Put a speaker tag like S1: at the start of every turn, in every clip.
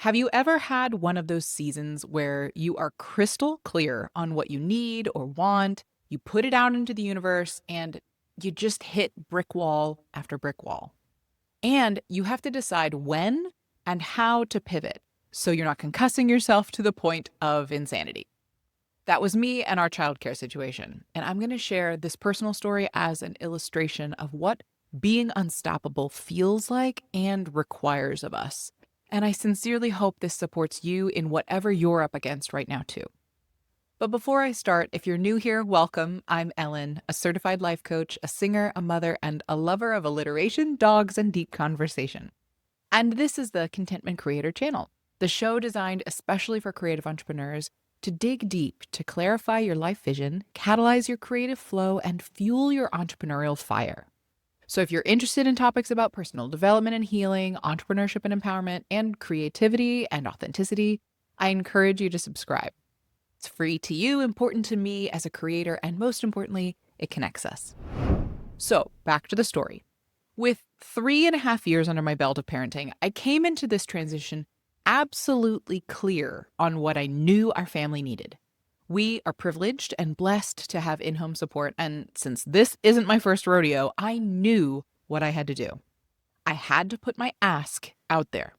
S1: Have you ever had one of those seasons where you are crystal clear on what you need or want? You put it out into the universe and you just hit brick wall after brick wall. And you have to decide when and how to pivot so you're not concussing yourself to the point of insanity. That was me and our childcare situation. And I'm going to share this personal story as an illustration of what being unstoppable feels like and requires of us. And I sincerely hope this supports you in whatever you're up against right now, too. But before I start, if you're new here, welcome. I'm Ellen, a certified life coach, a singer, a mother, and a lover of alliteration, dogs, and deep conversation. And this is the Contentment Creator channel, the show designed especially for creative entrepreneurs to dig deep to clarify your life vision, catalyze your creative flow, and fuel your entrepreneurial fire. So if you're interested in topics about personal development and healing, entrepreneurship and empowerment, and creativity and authenticity, I encourage you to subscribe. It's free to you, important to me as a creator, and most importantly, it connects us. So back to the story. With 3.5 years under my belt of parenting, I came into this transition absolutely clear on what I knew our family needed. We are privileged and blessed to have in-home support, and since this isn't my first rodeo, I knew what I had to do. I had to put my ask out there.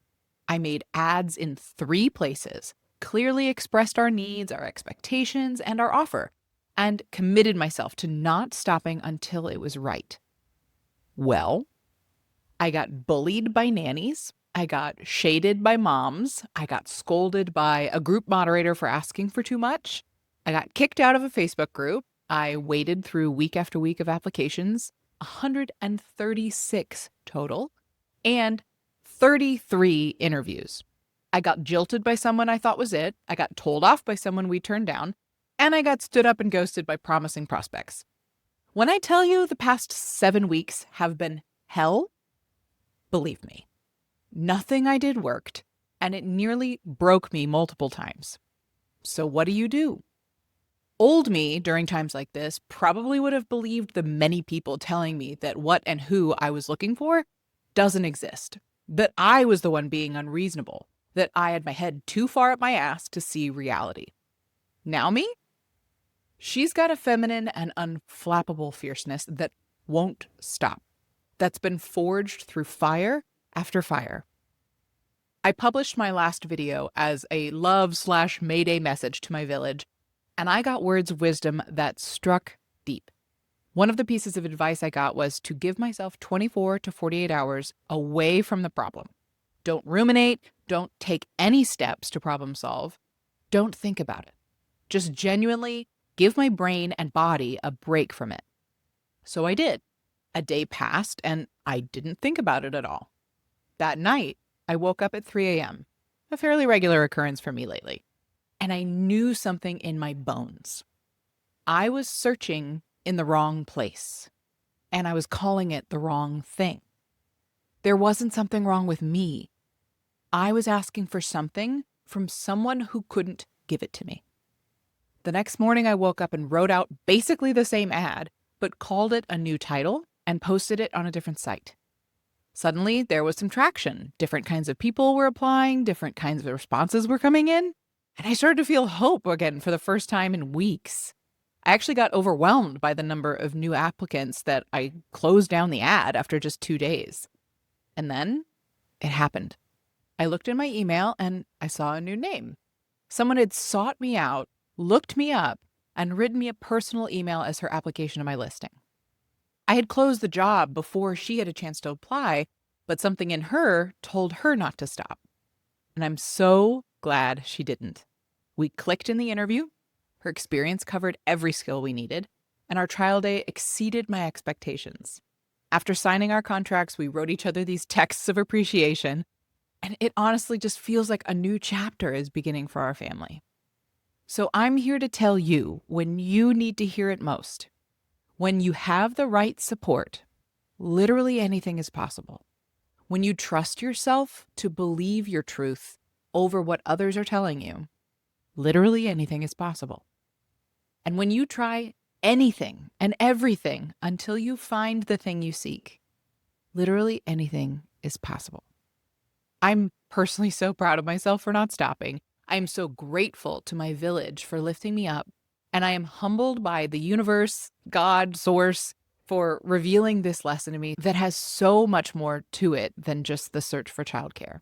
S1: I made ads in 3 places, clearly expressed our needs, our expectations, and our offer, and committed myself to not stopping until it was right. Well, I got bullied by nannies. I got shaded by moms. I got scolded by a group moderator for asking for too much. I got kicked out of a Facebook group. I waded through week after week of applications, 136 total, and 33 interviews. I got jilted by someone I thought was it. I got told off by someone we turned down. And I got stood up and ghosted by promising prospects. When I tell you the past 7 weeks have been hell, believe me. Nothing I did worked, and it nearly broke me multiple times. So what do? Old me during times like this probably would have believed the many people telling me that what and who I was looking for doesn't exist, that I was the one being unreasonable, that I had my head too far up my ass to see reality. Now me? She's got a feminine and unflappable fierceness that won't stop, that's been forged through fire after fire. I published my last video as a love/Mayday message to my village, and I got words of wisdom that struck deep. One of the pieces of advice I got was to give myself 24 to 48 hours away from the problem. Don't ruminate, don't take any steps to problem solve, don't think about it. Just genuinely give my brain and body a break from it. So I did. A day passed and I didn't think about it at all. That night, I woke up at 3 a.m., a fairly regular occurrence for me lately, and I knew something in my bones. I was searching in the wrong place, and I was calling it the wrong thing. There wasn't something wrong with me. I was asking for something from someone who couldn't give it to me. The next morning, I woke up and wrote out basically the same ad, but called it a new title and posted it on a different site. Suddenly, there was some traction. Different kinds of people were applying, different kinds of responses were coming in, and I started to feel hope again for the first time in weeks. I actually got overwhelmed by the number of new applicants that I closed down the ad after just 2 days. And then it happened. I looked in my email and I saw a new name. Someone had sought me out, looked me up, and written me a personal email as her application to my listing. I had closed the job before she had a chance to apply, but something in her told her not to stop. And I'm so glad she didn't. We clicked in the interview. Her experience covered every skill we needed, and our trial day exceeded my expectations. After signing our contracts, we wrote each other these texts of appreciation, and it honestly just feels like a new chapter is beginning for our family. So I'm here to tell you when you need to hear it most. When you have the right support, literally anything is possible. When you trust yourself to believe your truth over what others are telling you, literally anything is possible. And when you try anything and everything until you find the thing you seek, literally anything is possible. I'm personally so proud of myself for not stopping. I am so grateful to my village for lifting me up. And I am humbled by the universe, God, source, for revealing this lesson to me that has so much more to it than just the search for childcare.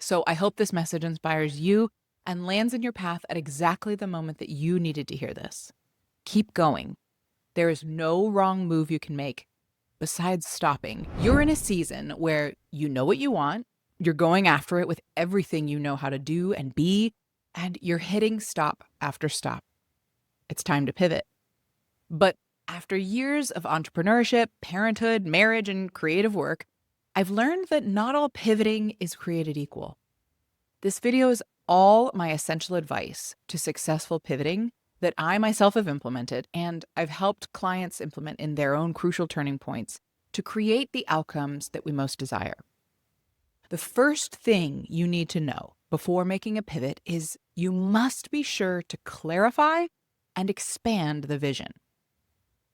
S1: So I hope this message inspires you and lands in your path at exactly the moment that you needed to hear this. Keep going. There is no wrong move you can make besides stopping. You're in a season where you know what you want, you're going after it with everything you know how to do and be, and you're hitting stop after stop. It's time to pivot. But after years of entrepreneurship, parenthood, marriage, and creative work, I've learned that not all pivoting is created equal. This video is all my essential advice to successful pivoting that I myself have implemented, and I've helped clients implement in their own crucial turning points to create the outcomes that we most desire. The first thing you need to know before making a pivot is you must be sure to clarify and expand the vision.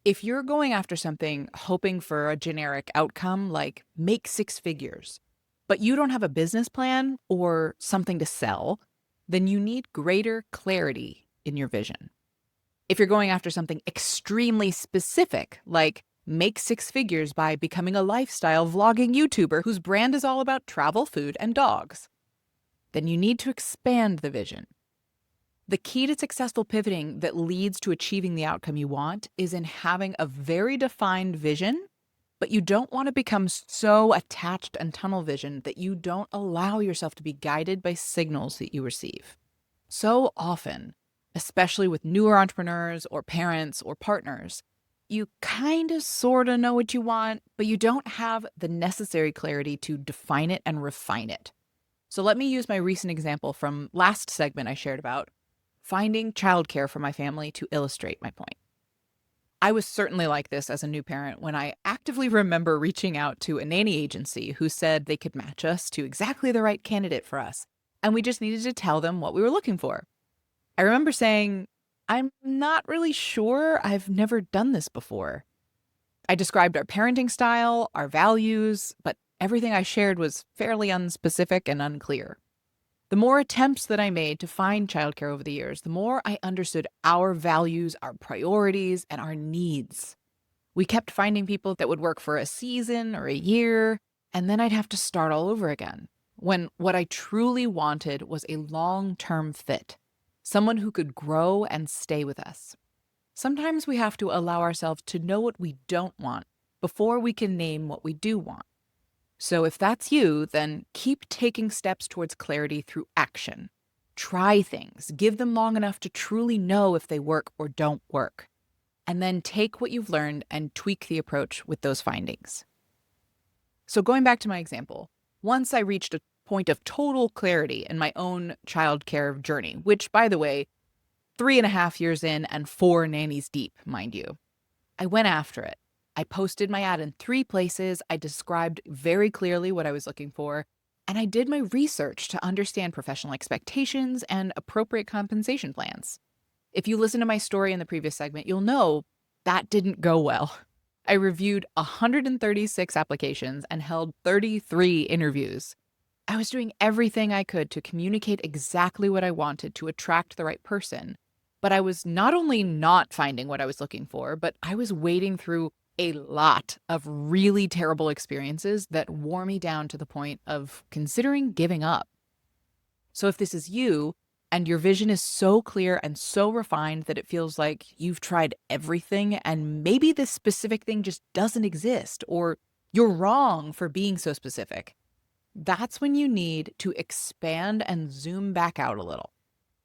S1: If you're going after something hoping for a generic outcome like make six figures, but you don't have a business plan or something to sell, then you need greater clarity in your vision. If you're going after something extremely specific, like make six figures by becoming a lifestyle vlogging YouTuber whose brand is all about travel, food, and dogs, then you need to expand the vision. The key to successful pivoting that leads to achieving the outcome you want is in having a very defined vision, but you don't want to become so attached and tunnel vision that you don't allow yourself to be guided by signals that you receive. So often, especially with newer entrepreneurs or parents or partners, you kind of sort of know what you want, but you don't have the necessary clarity to define it and refine it. So let me use my recent example from last segment I shared about finding childcare for my family to illustrate my point. I was certainly like this as a new parent when I actively remember reaching out to a nanny agency who said they could match us to exactly the right candidate for us, and we just needed to tell them what we were looking for. I remember saying, I'm not really sure. I've never done this before. I described our parenting style, our values, but everything I shared was fairly unspecific and unclear. The more attempts that I made to find childcare over the years, the more I understood our values, our priorities, and our needs. We kept finding people that would work for a season or a year, and then I'd have to start all over again, when what I truly wanted was a long-term fit, someone who could grow and stay with us. Sometimes we have to allow ourselves to know what we don't want before we can name what we do want. So if that's you, then keep taking steps towards clarity through action. Try things, give them long enough to truly know if they work or don't work, and then take what you've learned and tweak the approach with those findings. So going back to my example, once I reached a point of total clarity in my own childcare journey, which, by the way, 3.5 years in and 4 nannies deep, mind you, I went after it. I posted my ad in 3 places, I described very clearly what I was looking for, and I did my research to understand professional expectations and appropriate compensation plans. If you listen to my story in the previous segment, you'll know that didn't go well. I reviewed 136 applications and held 33 interviews. I was doing everything I could to communicate exactly what I wanted to attract the right person. But I was not only not finding what I was looking for, but I was wading through a lot of really terrible experiences that wore me down to the point of considering giving up. So if this is you, and your vision is so clear and so refined that it feels like you've tried everything and maybe this specific thing just doesn't exist, or you're wrong for being so specific, that's when you need to expand and zoom back out a little.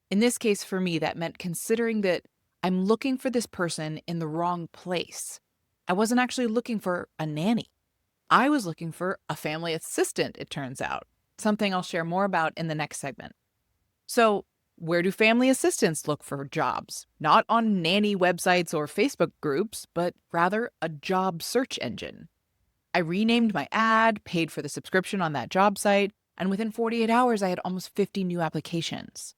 S1: In this case, for me, that meant considering that I'm looking for this person in the wrong place. I wasn't actually looking for a nanny. I was looking for a family assistant, it turns out, something I'll share more about in the next segment. So, where do family assistants look for jobs? Not on nanny websites or Facebook groups, but rather a job search engine. I renamed my ad, paid for the subscription on that job site, and within 48 hours, I had almost 50 new applications.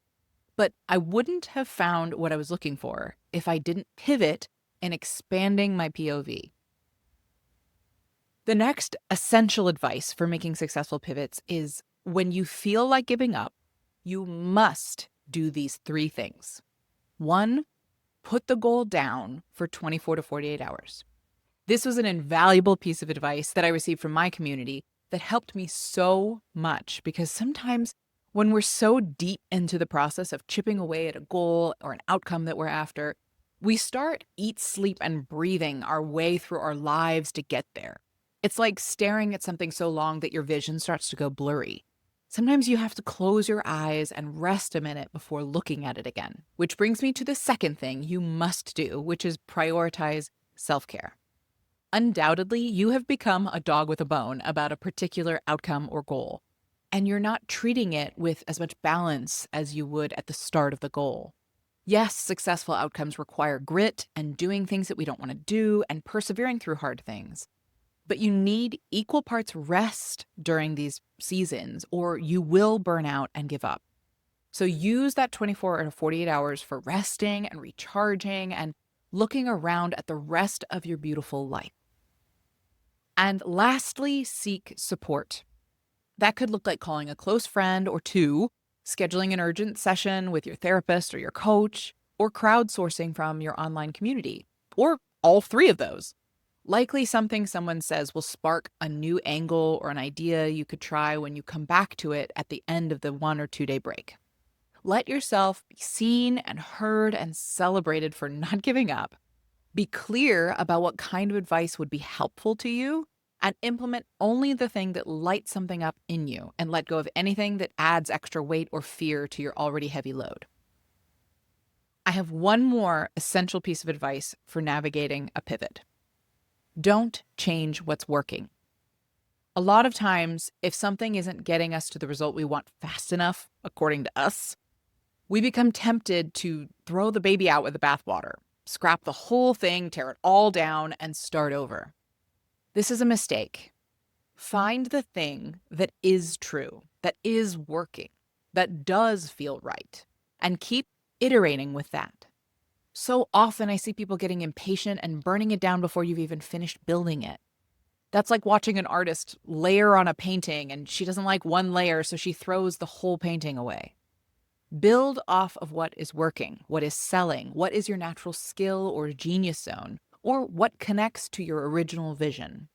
S1: But I wouldn't have found what I was looking for if I didn't pivot in expanding my POV. The next essential advice for making successful pivots is When you feel like giving up, you must do these 3 things. 1, put the goal down for 24 to 48 hours. This was an invaluable piece of advice that I received from my community that helped me so much, because sometimes when we're so deep into the process of chipping away at a goal or an outcome that we're after, we start eat, sleep, and breathing our way through our lives to get there. It's like staring at something so long that your vision starts to go blurry. Sometimes you have to close your eyes and rest a minute before looking at it again, which brings me to the second thing you must do, which is prioritize self-care. Undoubtedly, you have become a dog with a bone about a particular outcome or goal, and you're not treating it with as much balance as you would at the start of the goal. Yes, successful outcomes require grit and doing things that we don't want to do and persevering through hard things. But you need equal parts rest during these seasons, or you will burn out and give up. So use that 24 to 48 hours for resting and recharging and looking around at the rest of your beautiful life. And lastly, seek support. That could look like calling a close friend or two, scheduling an urgent session with your therapist or your coach, or crowdsourcing from your online community, or all 3 of those. Likely something someone says will spark a new angle or an idea you could try when you come back to it at the end of the 1 or 2 day break. Let yourself be seen and heard and celebrated for not giving up. Be clear about what kind of advice would be helpful to you, and implement only the thing that lights something up in you, and let go of anything that adds extra weight or fear to your already heavy load. I have one more essential piece of advice for navigating a pivot. Don't change what's working. A lot of times, if something isn't getting us to the result we want fast enough, according to us, we become tempted to throw the baby out with the bathwater, scrap the whole thing, tear it all down, and start over. This is a mistake. Find the thing that is true, that is working, that does feel right, and keep iterating with that. So often I see people getting impatient and burning it down before you've even finished building it. That's like watching an artist layer on a painting and she doesn't like one layer, so she throws the whole painting away. Build off of what is working, what is selling, what is your natural skill or genius zone, or what connects to your original vision.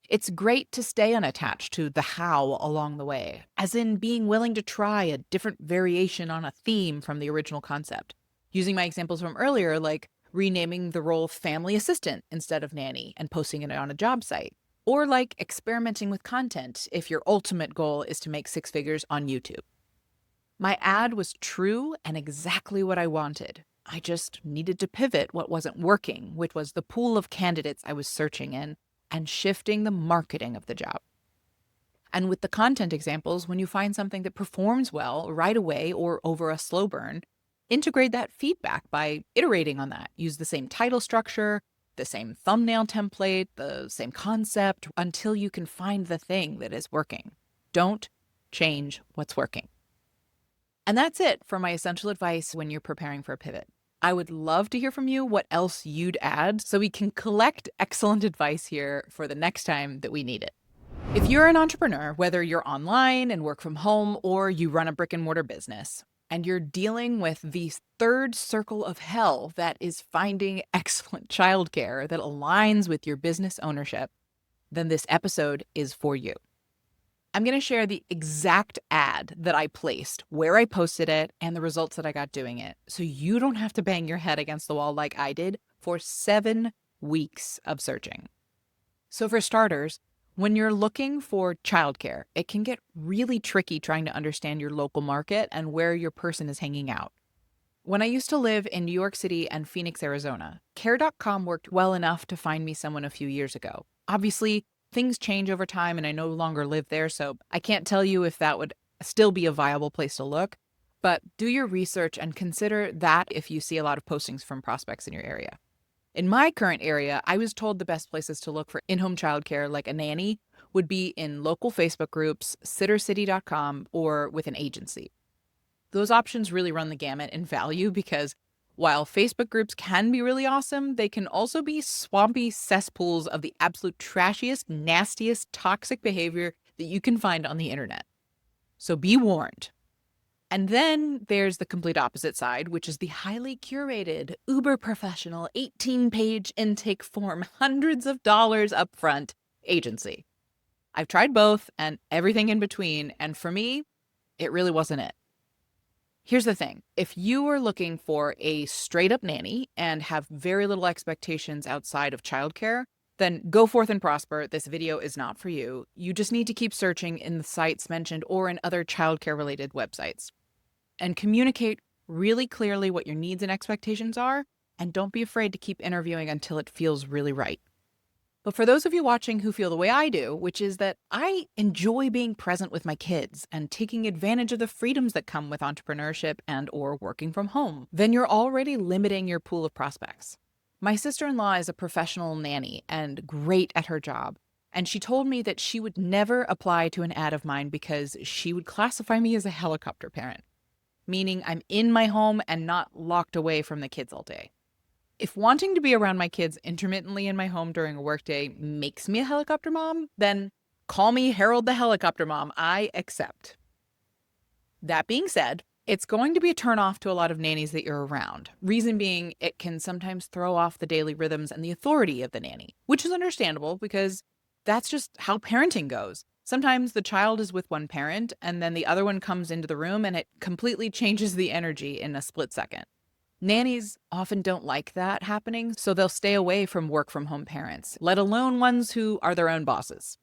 S1: It's great to stay unattached to the how along the way, as in being willing to try a different variation on a theme from the original concept. Using my examples from earlier, like renaming the role family assistant instead of nanny and posting it on a job site. Or like experimenting with content if your ultimate goal is to make 6 figures on YouTube. My ad was true and exactly what I wanted. I just needed to pivot what wasn't working, which was the pool of candidates I was searching in, and shifting the marketing of the job. And with the content examples, when you find something that performs well right away or over a slow burn, integrate that feedback by iterating on that. Use the same title structure, the same thumbnail template, the same concept, until you can find the thing that is working. Don't change what's working. And that's it for my essential advice when you're preparing for a pivot. I would love to hear from you what else you'd add so we can collect excellent advice here for the next time that we need it. If you're an entrepreneur, whether you're online and work from home or you run a brick and mortar business, and you're dealing with the third circle of hell that is finding excellent childcare that aligns with your business ownership, then this episode is for you. I'm going to share the exact ad that I placed, where I posted it, and the results that I got doing it, so you don't have to bang your head against the wall like I did for 7 weeks of searching. So for starters, when you're looking for childcare, it can get really tricky trying to understand your local market and where your person is hanging out. When I used to live in New York City and Phoenix, Arizona, Care.com worked well enough to find me someone a few years ago. Obviously, things change over time and I no longer live there, so I can't tell you if that would still be a viable place to look, but do your research and consider that if you see a lot of postings from prospects in your area. In my current area, I was told the best places to look for in-home childcare like a nanny would be in local Facebook groups, sittercity.com, or with an agency. Those options really run the gamut in value because while Facebook groups can be really awesome, they can also be swampy cesspools of the absolute trashiest, nastiest, toxic behavior that you can find on the internet. So be warned. And then there's the complete opposite side, which is the highly curated, uber professional, 18-page intake form, hundreds of dollars upfront agency. I've tried both and everything in between, and for me, it really wasn't it. Here's the thing. If you are looking for a straight up nanny and have very little expectations outside of childcare, then go forth and prosper. This video is not for you. You just need to keep searching in the sites mentioned or in other childcare related websites. And communicate really clearly what your needs and expectations are, and don't be afraid to keep interviewing until it feels really right. But for those of you watching who feel the way I do, which is that I enjoy being present with my kids and taking advantage of the freedoms that come with entrepreneurship and or working from home, then you're already limiting your pool of prospects. My sister-in-law is a professional nanny and great at her job. And she told me that she would never apply to an ad of mine because she would classify me as a helicopter parent, meaning I'm in my home and not locked away from the kids all day. If wanting to be around my kids intermittently in my home during a workday makes me a helicopter mom, then call me Harold the Helicopter Mom. I accept. That being said, it's going to be a turnoff to a lot of nannies that you're around. Reason being, it can sometimes throw off the daily rhythms and the authority of the nanny, which is understandable because that's just how parenting goes. Sometimes the child is with one parent and then the other one comes into the room and it completely changes the energy in a split second. Nannies often don't like that happening, so they'll stay away from work-from-home parents, let alone ones who are their own bosses.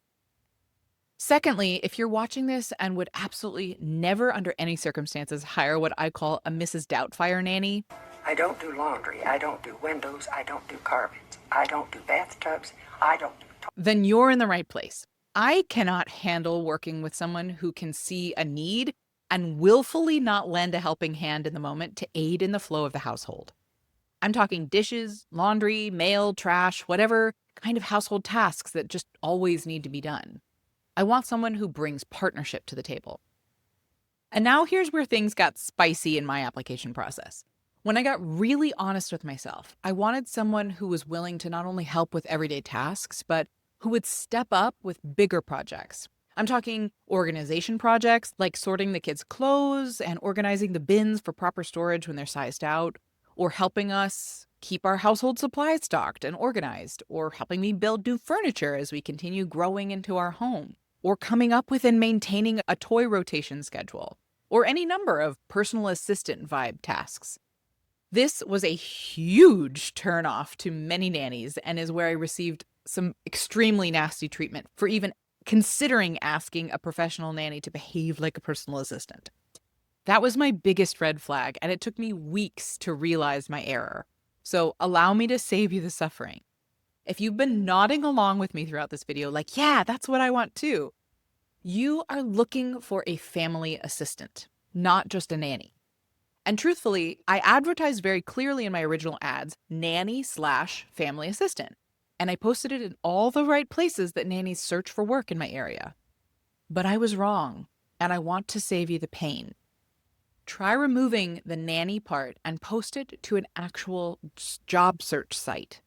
S1: Secondly, if you're watching this and would absolutely never under any circumstances hire what I call a Mrs. Doubtfire nanny.
S2: I don't do laundry, I don't do windows, I don't do carpets, I don't do bathtubs, I don't do...
S1: Then you're in the right place. I cannot handle working with someone who can see a need and willfully not lend a helping hand in the moment to aid in the flow of the household. I'm talking dishes, laundry, mail, trash, whatever kind of household tasks that just always need to be done. I want someone who brings partnership to the table. And now here's where things got spicy in my application process. When I got really honest with myself, I wanted someone who was willing to not only help with everyday tasks, but who would step up with bigger projects. I'm talking organization projects like sorting the kids' clothes and organizing the bins for proper storage when they're sized out, or helping us keep our household supplies stocked and organized, or helping me build new furniture as we continue growing into our home, or coming up with and maintaining a toy rotation schedule, or any number of personal assistant vibe tasks. This was a huge turnoff to many nannies and is where I received some extremely nasty treatment for even considering asking a professional nanny to behave like a personal assistant. That was my biggest red flag, and it took me weeks to realize my error. So allow me to save you the suffering. If you've been nodding along with me throughout this video, like, yeah, that's what I want too, you are looking for a family assistant, not just a nanny. And truthfully, I advertised very clearly in my original ads, nanny/family assistant. And I posted it in all the right places that nannies search for work in my area. But I was wrong, and I want to save you the pain. Try removing the nanny part and post it to an actual job search site.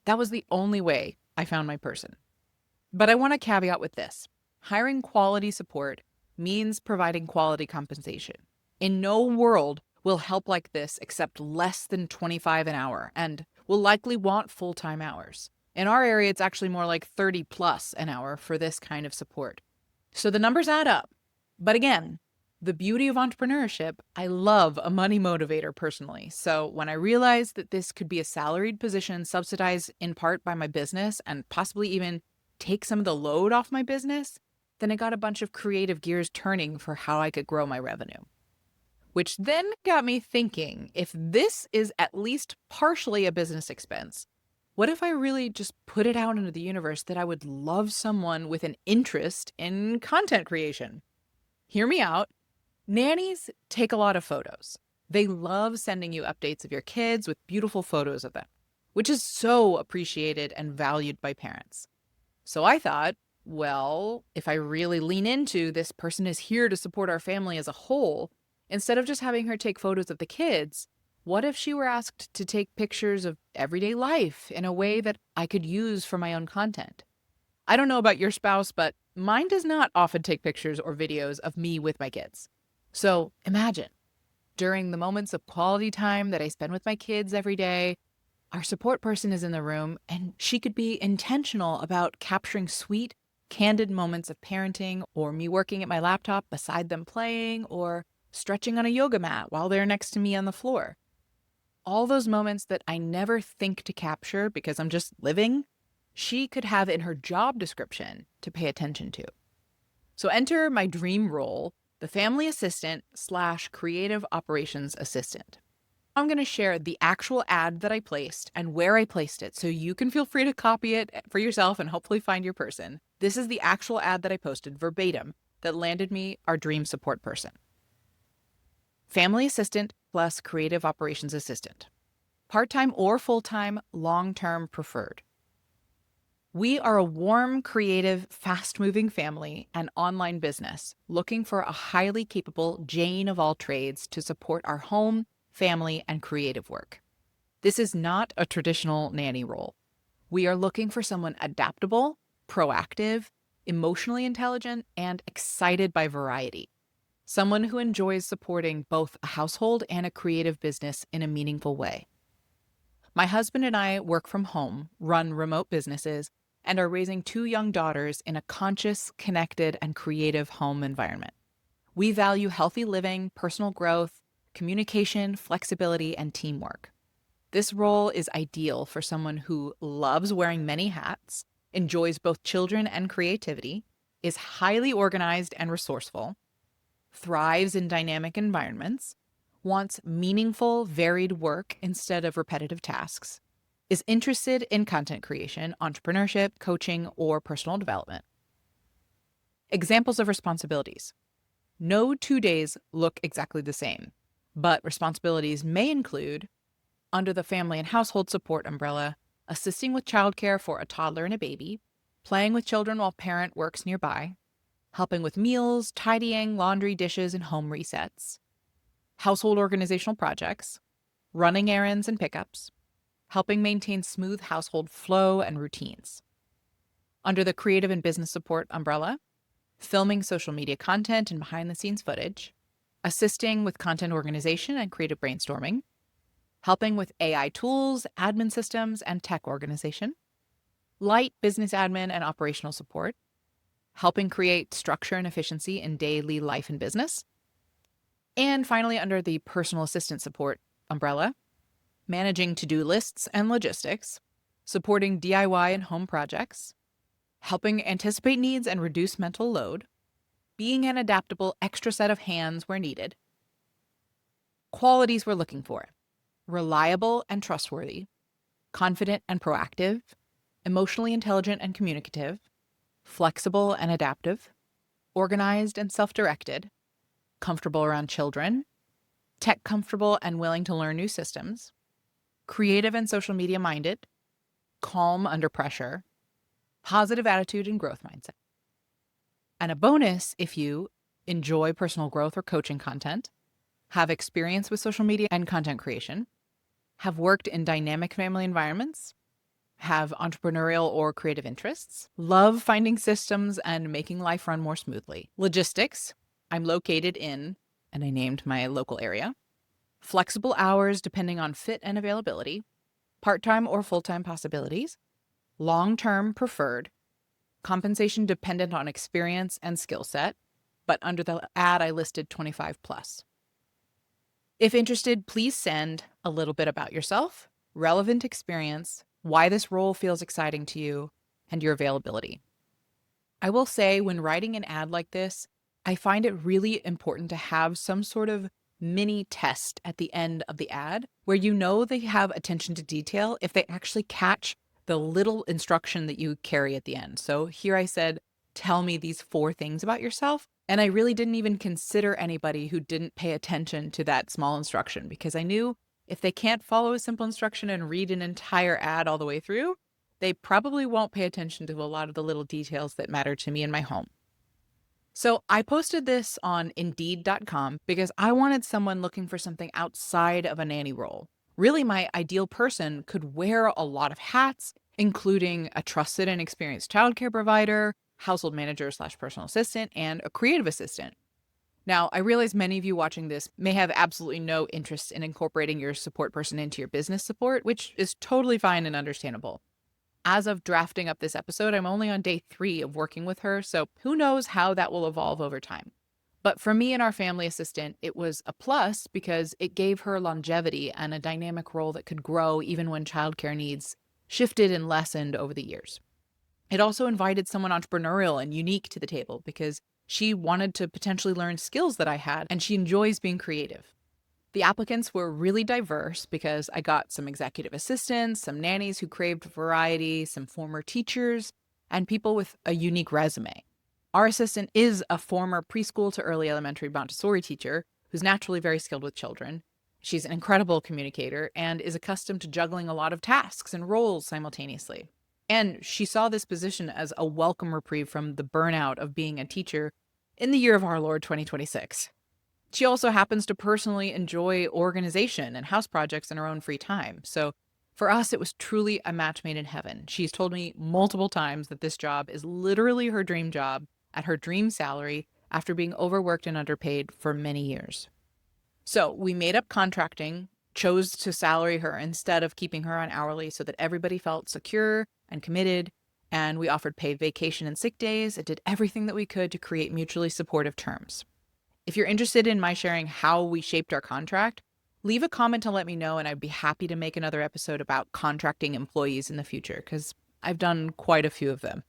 S1: That was the only way I found my person. But I want to caveat with this. Hiring quality support means providing quality compensation. In no world will help like this accept less than $25 an hour and will likely want full-time hours. In our area, it's actually more like 30 plus an hour for this kind of support. So the numbers add up. But again, the beauty of entrepreneurship, I love a money motivator personally. So when I realized that this could be a salaried position subsidized in part by my business and possibly even take some of the load off my business, then I got a bunch of creative gears turning for how I could grow my revenue. Which then got me thinking, if this is at least partially a business expense, what if I really just put it out into the universe that I would love someone with an interest in content creation? Hear me out. Nannies take a lot of photos. They love sending you updates of your kids with beautiful photos of them, which is so appreciated and valued by parents. So I thought, well, if I really lean into this person is here to support our family as a whole, instead of just having her take photos of the kids, what if she were asked to take pictures of everyday life in a way that I could use for my own content? I don't know about your spouse, but Mine does not often take pictures or videos of me with my kids. So imagine during the moments of quality time that I spend with my kids every day, our support person is in the room and she could be intentional about capturing sweet, candid moments of parenting or me working at my laptop beside them playing or stretching on a yoga mat while they're next to me on the floor. All those moments that I never think to capture because I'm just living, she could have in her job description to pay attention to. So enter my dream role, the family assistant slash creative operations assistant. I'm going to share the actual ad that I placed and where I placed it so you can feel free to copy it for yourself and hopefully find your person. This is the actual ad that I posted verbatim that landed me our dream support person. Family assistant plus creative operations assistant. Part-time or full-time, long-term preferred. We are a warm, creative, fast-moving family and online business looking for a highly capable Jane of all trades to support our home, family, and creative work. This is not a traditional nanny role. We are looking for someone adaptable, proactive, emotionally intelligent, and excited by variety. Someone who enjoys supporting both a household and a creative business in a meaningful way. My husband and I work from home, run remote businesses, and are raising 2 young daughters in a conscious, connected, and creative home environment. We value healthy living, personal growth, communication, flexibility, and teamwork. This role is ideal for someone who loves wearing many hats, enjoys both children and creativity, is highly organized and resourceful, thrives in dynamic environments, wants meaningful, varied work instead of repetitive tasks, is interested in content creation, entrepreneurship, coaching, or personal development. Examples of responsibilities. No 2 days look exactly the same, but responsibilities may include, under the family and household support umbrella, assisting with childcare for a toddler and a baby, playing with children while parent works nearby, helping with meals, tidying, laundry, dishes, and home resets, household organizational projects, running errands and pickups, helping maintain smooth household flow and routines. Under the creative and business support umbrella, filming social media content and behind-the-scenes footage, assisting with content organization and creative brainstorming, helping with AI tools, admin systems, and tech organization, light business admin and operational support, helping create structure and efficiency in daily life and business. And finally, under the personal assistant support umbrella, managing to-do lists and logistics, supporting DIY and home projects, helping anticipate needs and reduce mental load, being an adaptable extra set of hands where needed. Qualities we're looking for: reliable and trustworthy, confident and proactive, emotionally intelligent and communicative, flexible and adaptive, organized and self-directed, comfortable around children, tech comfortable and willing to learn new systems, creative and social media minded, calm under pressure, positive attitude and growth mindset. And a bonus if you enjoy personal growth or coaching content, have experience with social media and content creation, have worked in dynamic family environments, have entrepreneurial or creative interests, love finding systems and making life run more smoothly. Logistics, I'm located in, and I named my local area, flexible hours depending on fit and availability, part-time or full-time possibilities, long-term preferred, compensation dependent on experience and skill set, but under the ad I listed 25 plus. If interested, please send a little bit about yourself, relevant experience, why this role feels exciting to you, and your availability. I will say when writing an ad like this, I find it really important to have some sort of mini test at the end of the ad where you know they have attention to detail if they actually catch the little instruction that you carry at the end. So here I said, tell me these 4 things about yourself. And I really didn't even consider anybody who didn't pay attention to that small instruction because I knew if they can't follow a simple instruction and read an entire ad all the way through, they probably won't pay attention to a lot of the little details that matter to me in my home. So I posted this on Indeed.com because I wanted someone looking for something outside of a nanny role. Really, my ideal person could wear a lot of hats, including a trusted and experienced childcare provider, household manager slash personal assistant, and a creative assistant. Now, I realize many of you watching this may have absolutely no interest in incorporating your support person into your business support, which is totally fine and understandable. As of drafting up this episode, I'm only on day 3 of working with her, so who knows how that will evolve over time. But for me and our family assistant, it was a plus because it gave her longevity and a dynamic role that could grow even when childcare needs shifted and lessened over the years. It also invited someone entrepreneurial and unique to the table because she wanted to potentially learn skills that I had, and she enjoys being creative. The applicants were really diverse because I got some executive assistants, some nannies who craved variety, some former teachers, and people with a unique resume. Our assistant is a former preschool to early elementary Montessori teacher who's naturally very skilled with children. She's an incredible communicator and is accustomed to juggling a lot of tasks and roles simultaneously. And she saw this position as a welcome reprieve from the burnout of being a teacher in the year of our Lord 2026. She also happens to personally enjoy organization and house projects in her own free time. So for us, it was truly a match made in heaven. She's told me multiple times that this job is literally her dream job at her dream salary after being overworked and underpaid for many years. So we made up contracting, chose to salary her instead of keeping her on hourly so that everybody felt secure and committed, and we offered paid vacation and sick days and did everything that we could to create mutually supportive terms. If you're interested in my sharing how we shaped our contract, leave a comment to let me know, and I'd be happy to make another episode about contracting employees in the future because I've done quite a few of them.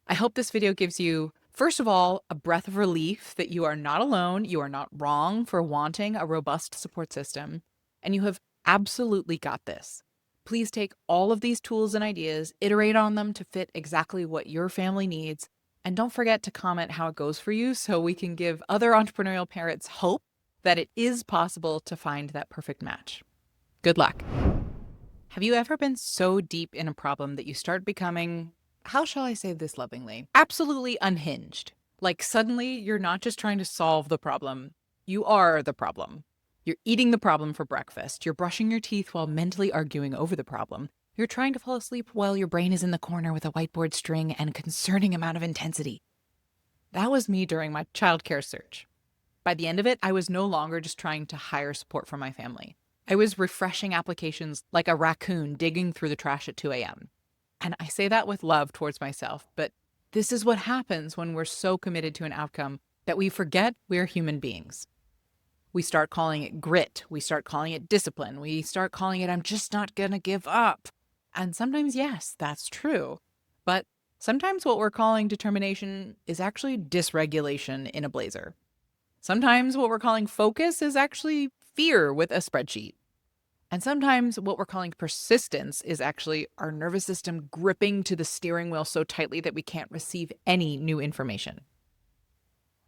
S1: I hope this video gives you, first of all, a breath of relief that you are not alone, you are not wrong for wanting a robust support system, and you have absolutely got this. Please take all of these tools and ideas, iterate on them to fit exactly what your family needs, and don't forget to comment how it goes for you so we can give other entrepreneurial parents hope that it is possible to find that perfect match. Good luck. Have you ever been so deep in a problem that you start becoming, how shall I say this lovingly, absolutely unhinged? Like suddenly you're not just trying to solve the problem, you are the problem. You're eating the problem for breakfast. You're brushing your teeth while mentally arguing over the problem. You're trying to fall asleep while your brain is in the corner with a whiteboard string and a concerning amount of intensity. That was me during my childcare search. By the end of it, I was no longer just trying to hire support for my family. I was refreshing applications like a raccoon digging through the trash at 2 a.m. And I say that with love towards myself, but this is what happens when we're so committed to an outcome that we forget we're human beings. We start calling it grit. We start calling it discipline. We start calling it, I'm just not going to give up. And sometimes, yes, that's true. But sometimes what we're calling determination is actually dysregulation in a blazer. Sometimes what we're calling focus is actually fear with a spreadsheet. And sometimes what we're calling persistence is actually our nervous system gripping to the steering wheel so tightly that we can't receive any new information.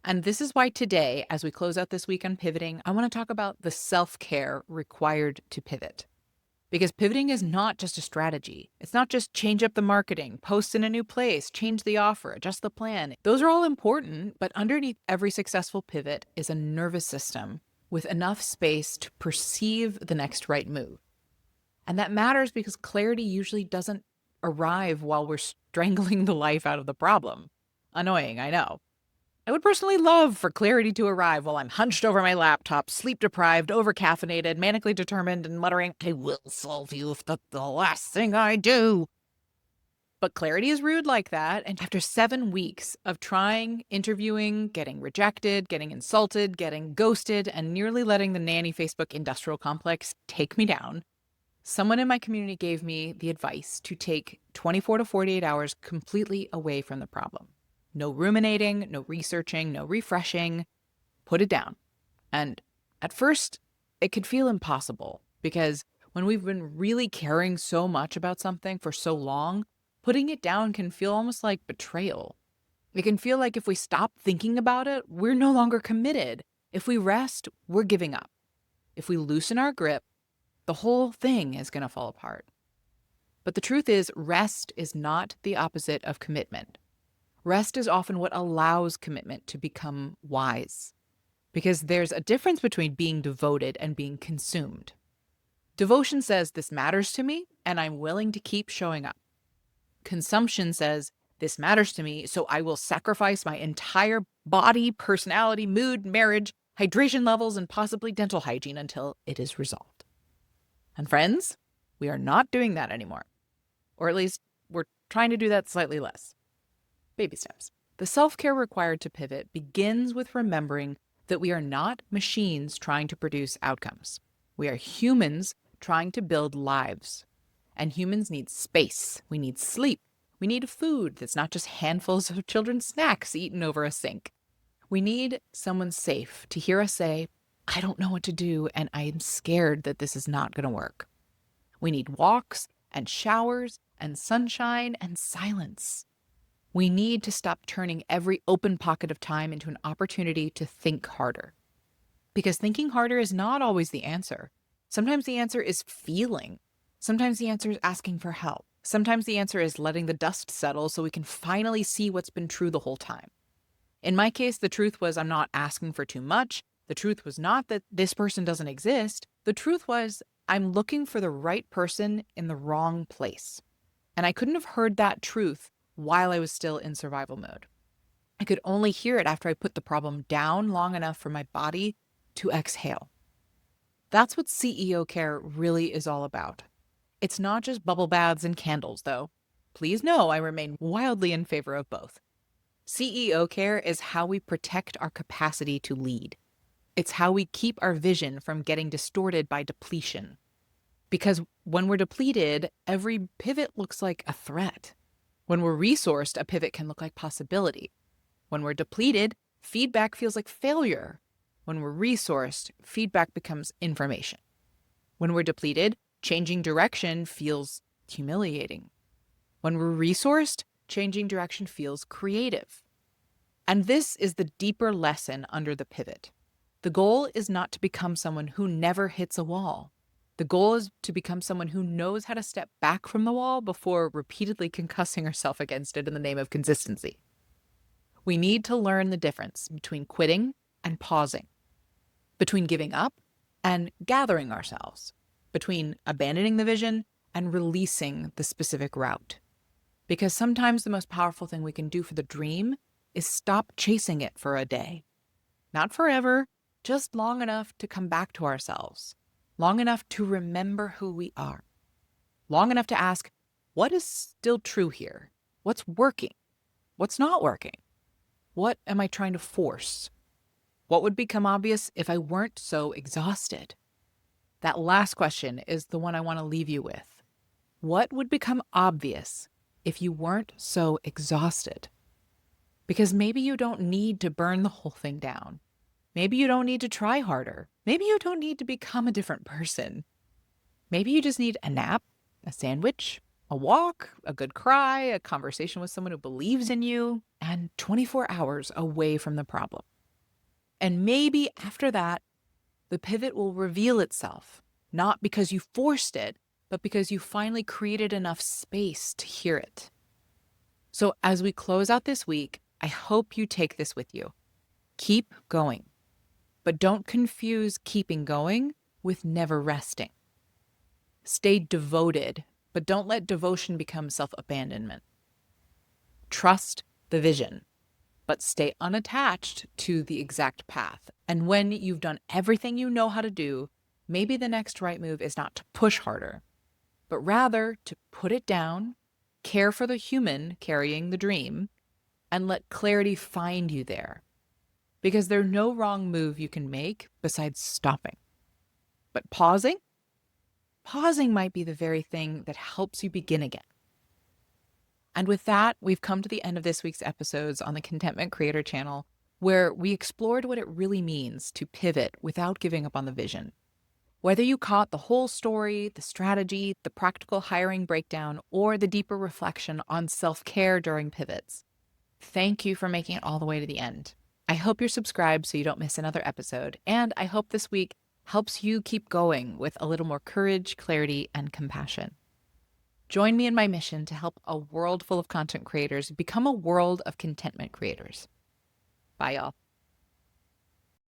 S1: And this is why today, as we close out this week on pivoting, I want to talk about the self-care required to pivot. Because pivoting is not just a strategy. It's not just change up the marketing, post in a new place, change the offer, adjust the plan. Those are all important, but underneath every successful pivot is a nervous system with enough space to perceive the next right move. And that matters because clarity usually doesn't arrive while we're strangling the life out of the problem. Annoying, I know. I would personally love for clarity to arrive while I'm hunched over my laptop, sleep-deprived, over-caffeinated, manically determined, and muttering, I will solve you if that's the last thing I do. But clarity is rude like that, and after 7 weeks of trying, interviewing, getting rejected, getting insulted, getting ghosted, and nearly letting the nanny Facebook industrial complex take me down, someone in my community gave me the advice to take 24 to 48 hours completely away from the problem. No ruminating, no researching, no refreshing. Put it down. And at first, it could feel impossible because when we've been really caring so much about something for so long, putting it down can feel almost like betrayal. It can feel like if we stop thinking about it, we're no longer committed. If we rest, we're giving up. If we loosen our grip, the whole thing is going to fall apart. But the truth is, rest is not the opposite of commitment. Rest is often what allows commitment to become wise, because there's a difference between being devoted and being consumed. Devotion says this matters to me and I'm willing to keep showing up. Consumption says This matters to me, so I will sacrifice my entire body, personality, mood, marriage, hydration levels, and possibly dental hygiene until it is resolved. And friends, we are not doing that anymore. Or at least we're trying to do that slightly less. Baby steps. The self-care required to pivot begins with remembering that we are not machines trying to produce outcomes. We are humans trying to build lives. And humans need space. We need sleep. We need food that's not just handfuls of children's snacks eaten over a sink. We need someone safe to hear us say, I don't know what to do, and I am scared that this is not going to work. We need walks and showers and sunshine and silence. We need to stop turning every open pocket of time into an opportunity to think harder. Because thinking harder is not always the answer. Sometimes the answer is feeling. Sometimes the answer is asking for help. Sometimes the answer is letting the dust settle so we can finally see what's been true the whole time. In my case, the truth was I'm not asking for too much. The truth was not that this person doesn't exist. The truth was I'm looking for the right person in the wrong place. And I couldn't have heard that truth while I was still in survival mode. I could only hear it after I put the problem down long enough for my body to exhale. That's what CEO care really is all about. It's not just bubble baths and candles, though. Please know I remain wildly in favor of both. CEO care is how we protect our capacity to lead. It's how we keep our vision from getting distorted by depletion. Because when we're depleted, every pivot looks like a threat. When we're resourced, a pivot can look like possibility. When we're depleted, feedback feels like failure. When we're resourced, feedback becomes information. When we're depleted, changing direction feels humiliating. When we're resourced, changing direction feels creative. And this is the deeper lesson under the pivot. The goal is not to become someone who never hits a wall. The goal is to become someone who knows how to step back from the wall before repeatedly concussing herself against it in the name of consistency. We need to learn the difference between quitting and pausing, between giving up and gathering ourselves, between abandoning the vision and releasing the specific route. Because sometimes the most powerful thing we can do for the dream is stop chasing it for a day. Not forever, just long enough to come back to ourselves, long enough to remember who we are, long enough to ask, what is still true here? What's working? What's not working? What am I trying to force? What would become obvious if I weren't so exhausted? That last question is the one I want to leave you with. What would become obvious if you weren't so exhausted? Because maybe you don't need to burn the whole thing down. Maybe you don't need to try harder. Maybe you don't need to become a different person. Maybe you just need a nap, a sandwich, a walk, a good cry, a conversation with someone who believes in you, and 24 hours away from the problem. And maybe after that, the pivot will reveal itself, not because you forced it, but because you finally created enough space to hear it. So as we close out this week, I hope you take this with you. Keep going, but don't confuse keeping going with never resting. Stay devoted, but don't let devotion become self-abandonment. Trust the vision, but stay unattached to the exact path. And when you've done everything you know how to do, maybe the next right move is not to push harder, but rather to put it down, care for the human carrying the dream, and let clarity find you there. Because there's no wrong move you can make besides stopping. But pausing might be the very thing that helps you begin again. And with that, we've come to the end of this week's episodes on the Contentment Creator channel, where we explored what it really means to pivot without giving up on the vision. Whether you caught the whole story, the strategy, the practical hiring breakdown, or the deeper reflection on self-care during pivots, thank you for making it all the way to the end. I hope you're subscribed so you don't miss another episode, and I hope this week helps you keep going with a little more courage, clarity, and compassion. Join me in my mission to help a world full of content creators become a world of contentment creators. Bye, y'all.